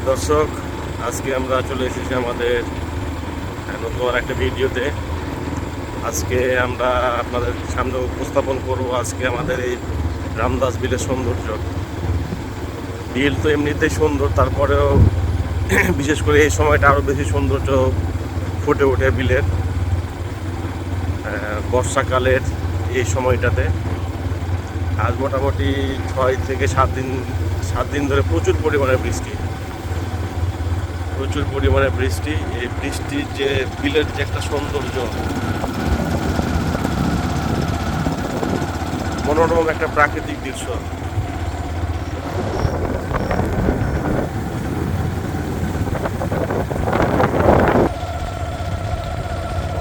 দর্শক, আজকে আমরা চলে এসেছি আমাদের নতুন একটা ভিডিওতে। আজকে আমরা আপনাদের সামনে উপস্থাপন করব আজকে আমাদের এই রামদাস বিলের সৌন্দর্য। বিল তো এমনিতেই সুন্দর, তারপরেও বিশেষ করে এই সময়টা আরও বেশি সৌন্দর্য ফুটে ওঠে বিলের, বর্ষাকালের এই সময়টাতে। আজ মোটামুটি 6 থেকে 7 দিন ধরে প্রচুর পরিমাণে বৃষ্টি। এই বৃষ্টির যে বিলের যে একটা সৌন্দর্য, মনোরম একটা প্রাকৃতিক দৃশ্য।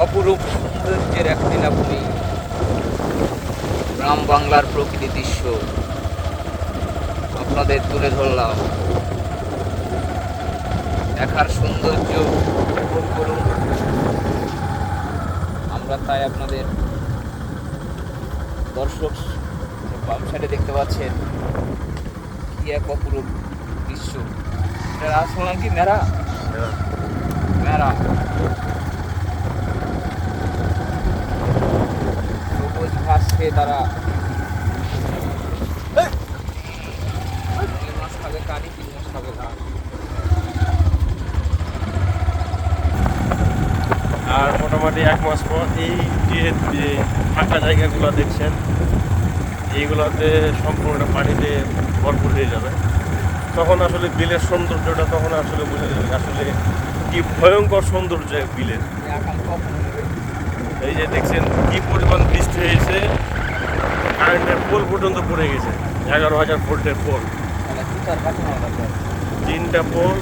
অপরূপ সৌন্দর্যের এক লীলাভূমি, গ্রাম বাংলার প্রকৃতি দৃশ্য আপনাদের তুলে ধরলাম। দেখার সৌন্দর্য উপভোগ করুন। আমরা তাই আপনাদের দর্শক বাম সাইডে দেখতে পাচ্ছেন কি এক অপরূপ দৃশ্য। এটা শুনলাম কি মেরা মেরা সবুজ ঘাস খেয়ে তারা মাছ খাবে কানি, 3 মাস খাবে ঘাস। আর মোটামুটি 1 মাস পর এই যে ফাঁকা জায়গাগুলো দেখছেন, এইগুলোতে সম্পূর্ণ পানিতে ভরপুর হয়ে যাবে। তখন আসলে বিলের সৌন্দর্যটা তখন আসলে বোঝা যাবে আসলে কি ভয়ঙ্কর সৌন্দর্য বিলের। এই যে দেখছেন কি পরিমাণ বৃষ্টি হয়েছে, কারেন্টের পোল পর্যন্ত পড়ে গেছে। 11,000 ভোল্টের পোল, 3টা পোল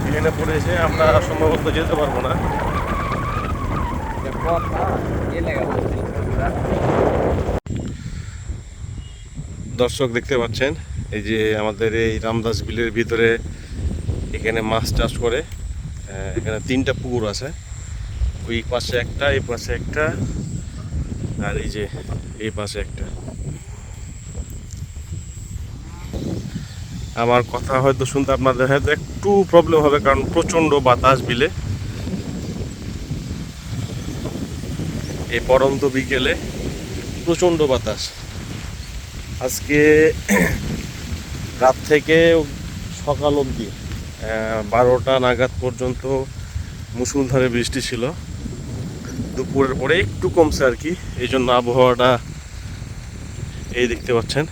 এখানে পড়েছে। আমরা সম্ভবত যেতে পারবো না। দর্শক দেখতে পাচ্ছেন এই যে আমাদের এই রামদাস বিলের ভিতরে এখানে মাছ চাষ করে। এখানে 3টা পুকুর আছে, ওই পাশে একটা, এই পাশে একটা, আর এই যে এই পাশে একটা। আমার কথা হয়তো শুনতে আপনাদের হয়তো একটু প্রবলেম হবে, কারণ প্রচণ্ড বাতাস বিলে। এই পরন্ত বিকেলে প্রচণ্ড বাতাস। আজকে রাত থেকে সকাল অবধি 12টা নাগাদ পর্যন্ত মুষলধারে বৃষ্টি ছিল। দুপুরের পরে একটু কমছে আর কি, এই জন্য আবহাওয়াটা এই দেখতে পাচ্ছেন।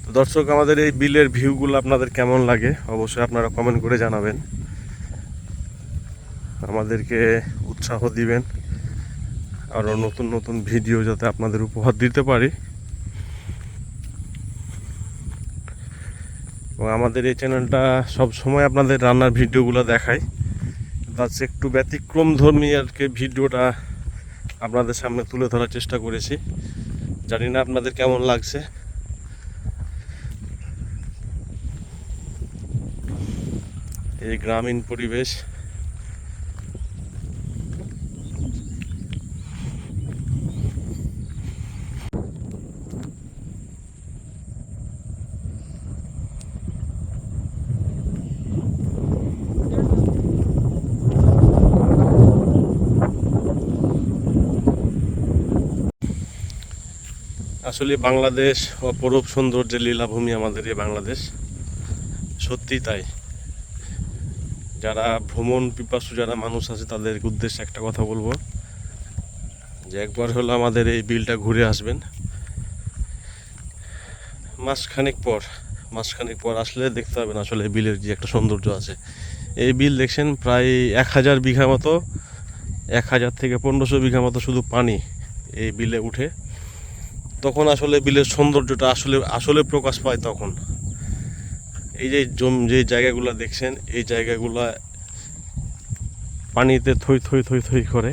তো দর্শক, আমাদের এই বিলের ভিউগুলো আপনাদের কেমন লাগে অবশ্যই আপনারা কমেন্ট করে জানাবেন, আমাদেরকে উৎসাহ দিবেন আরও নতুন নতুন ভিডিও যাতে আপনাদের উপহার দিতে পারি। এবং আমাদের এই চ্যানেলটা সব সময় আপনাদের রান্নার ভিডিওগুলো দেখায়, তার একটু ব্যতিক্রম ধর্মী আর কি ভিডিওটা আপনাদের সামনে তুলে ধরার চেষ্টা করেছি। জানি না আপনাদের কেমন লাগছে। এই গ্রামীণ পরিবেশ, আসলে বাংলাদেশ অপরূপ সৌন্দর্যের লীলাভূমি আমাদের এই বাংলাদেশ, সত্যি তাই। যারা ভ্রমণ পিপাসু যারা মানুষ আছে তাদের উদ্দেশ্যে একটা কথা বলবো যে একবার হলো আমাদের এই বিলটা ঘুরে আসবেন। মাসখানেক পর আসলে দেখতে পাবেন আসলে বিলের যে একটা সৌন্দর্য আছে। এই বিল দেখছেন প্রায় 1000 বিঘা মতো, 1000 থেকে 1500 বিঘা মতো শুধু পানি এই বিলে উঠে। তখন আসলে বিলের সৌন্দর্যটা আসলে প্রকাশ পায় তখন। এই যে জায়গাগুলো দেখছেন, এই জায়গাগুলো পানিতে থই থই থই থই করে।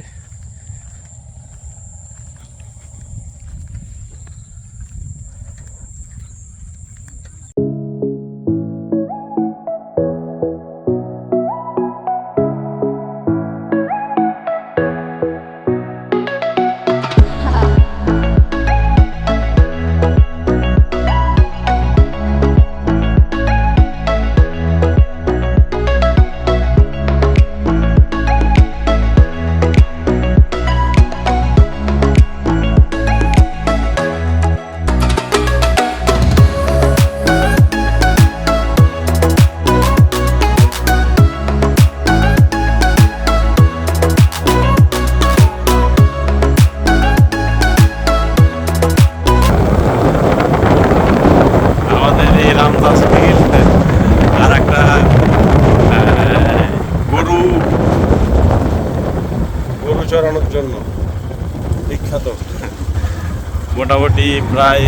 মোটামুটি প্রায়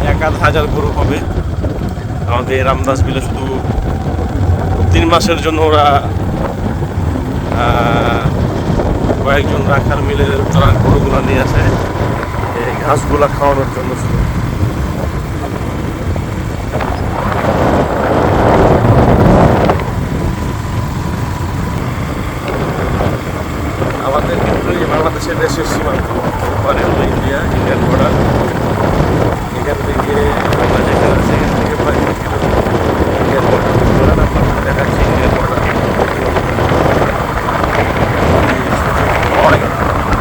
1,000 গরু হবে আমাদের রামদাস বিলে। শুধু 3 মাসের জন্য ওরা কয়েকজন রাখার মিলে তারা গরুগুলো নিয়ে আসে এই ঘাসগুলা খাওয়ানোর জন্য শুধু। আমাদের কিন্তু এই বাংলাদেশের দেশের সীমান্ত ওপারে হলো ইন্ডিয়া, ইন্ডিয়ান বর্ডার। এখান থেকে আমরা যেখানে আছি এখান থেকে প্রায় 2 কিলোমিটার ইন্ডিয়ান বর্ডার। ধরেন আপনাদের দেখাচ্ছি ইন্ডিয়ান বর্ডার। তাহলে ইন্ডিয়ান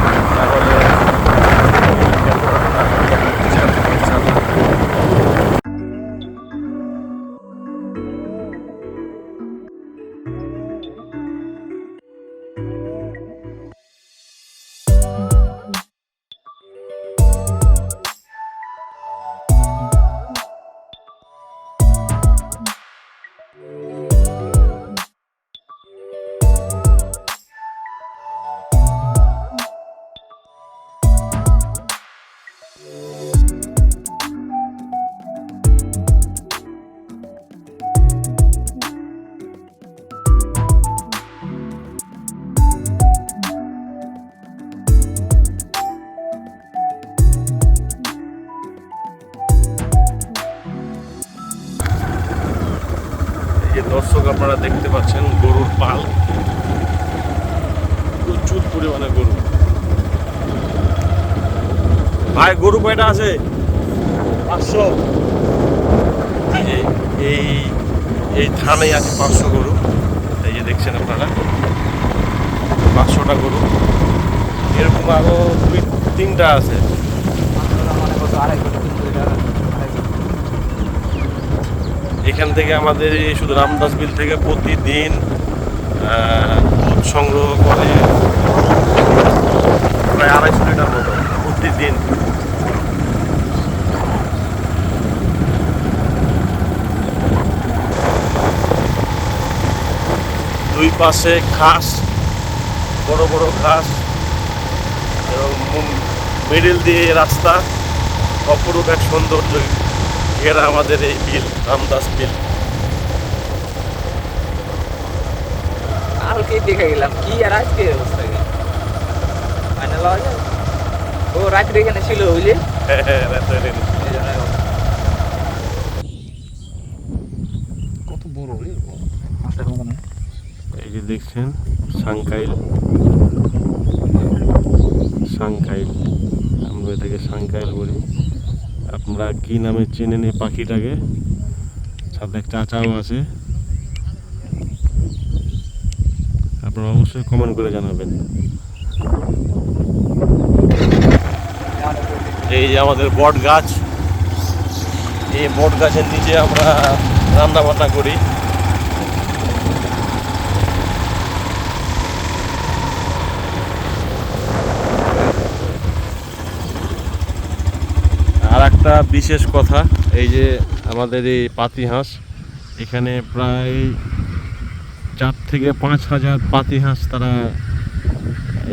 যে দর্শক আপনারা দেখতে পাচ্ছেন গরুর পাল, প্রচুর পরিমাণে গরু। ভাই গরু কয়টা আছে? 500। এই এই থানায় আছে 500 গরু। এই যে দেখছেন আপনারা 500টা গরু। এরকম আরো 2-3টা আছে। এখান থেকে আমাদের এই শুধু রামদাস বিল থেকে প্রতিদিন দুধ সংগ্রহ করে প্রায় 250 লিটার মতো প্রতিদিন। দুই পাশে ঘাস, বড় বড় ঘাস এবং মিডিল দিয়ে রাস্তা, অপরূপ এক সৌন্দর্য ঘেরা আমাদের এই বিল, রামদাস বিল। কালকেই দেখে গেলাম কি আর আজকে অবস্থা কি ফাইনাল হওয়া যায়। ও রাত্রে এখানে ছিল বুঝলি। কত বড় এই যে দেখছেন সাংকাইল, সাংকাইল আমরা এটাকে সাংকাইল বলি। আপনারা কি নামে চেনেন এই পাখিটাকে? সাথে এক চাচাও আছে, আপনারা অবশ্যই কমেন্ট করে জানাবেন। এই যে আমাদের বট গাছ, এই বট গাছের নিচে আমরা রান্না বান্না করি। আর একটা বিশেষ কথা, এই যে আমাদের এই পাতি হাঁস, এখানে প্রায় 4 থেকে 5 হাজার পাতি হাঁস তারা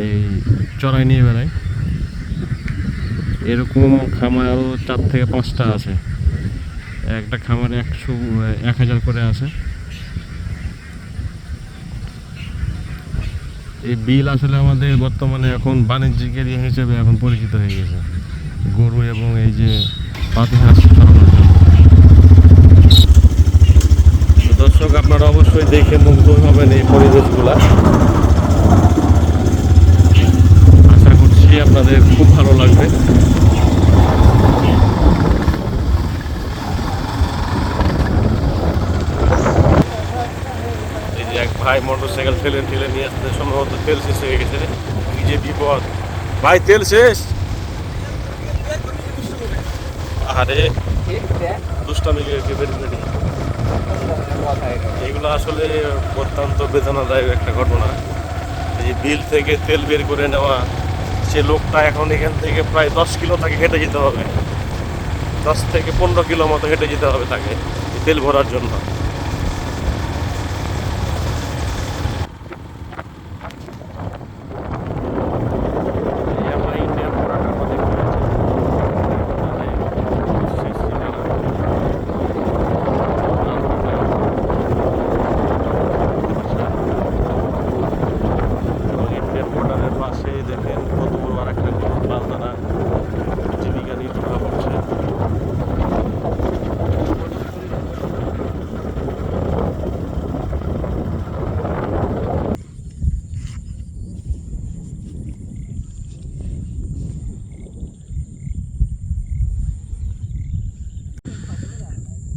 এই চড়াই নিয়ে বেড়ায়। এরকম খামার আরও 4 থেকে 5টা আছে। একটা খামারে 1,000 করে আছে। এই বিল আসলে আমাদের বর্তমানে এখন বাণিজ্যিক এরিয়া হিসেবে এখন পরিচিত হয়ে গেছে গরু এবং এই যে পাতি হাঁস চড়ানোর জন্য। দর্শক আপনারা অবশ্যই দেখে মুগ্ধ হবেন এই পরিবেশগুলা। আশা করছি আপনাদের খুব ভালো লাগবে। এই যে এক ভাই মোটরসাইকেল ঠেলে ঠেলে নিয়ে আসতে, সম্ভবত তেল শেষ হয়ে গেছে। কি যে বিপদ ভাই, তেল শেষ। আরে দুষ্টামি বেরি বেরি, এগুলো আসলে অত্যন্ত বেদনাদায়ক একটা ঘটনা। এই বিল থেকে তেল বের করে নেওয়া, সে লোকটা এখন এখান থেকে প্রায় 10 কিলো তাকে হেঁটে যেতে হবে, 10 থেকে 15 কিলো মতো হেঁটে যেতে হবে তাকে তেল ভরার জন্য। এই আমরা ইন্ডিয়ান বর্ডারটা দেখতে পাচ্ছি।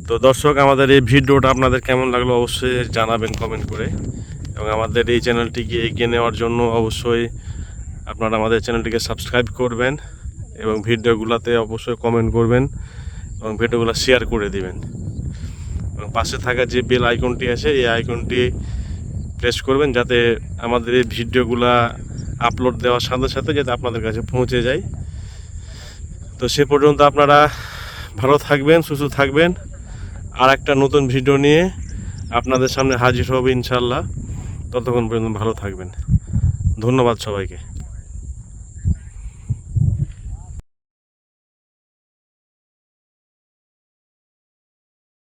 তো দর্শক, আমাদের এই ভিডিওটা আপনাদের কেমন লাগলো অবশ্যই জানাবেন কমেন্ট করে, এবং আমাদের এই চ্যানেলটিকে এগিয়ে নেওয়ার জন্য অবশ্যই আপনারা আমাদের চ্যানেলটিকে সাবস্ক্রাইব করবেন এবং ভিডিওগুলোতে অবশ্যই কমেন্ট করবেন এবং ভিডিওগুলো শেয়ার করে দিবেন, এবং পাশে থাকা যে বেল আইকনটি আছে এই আইকনটি প্রেস করবেন যাতে আমাদের এই ভিডিওগুলো আপলোড দেওয়ার সাথে সাথে যাতে আপনাদের কাছে পৌঁছে যায়। তো সে পর্যন্ত আপনারা ভালো থাকবেন, সুস্থ থাকবেন। আর একটা নতুন ভিডিও নিয়ে আপনাদের সামনে হাজির হবে ইনশাল্লাহ। ততক্ষণ পর্যন্ত ভালো থাকবেন। ধন্যবাদ সবাইকে।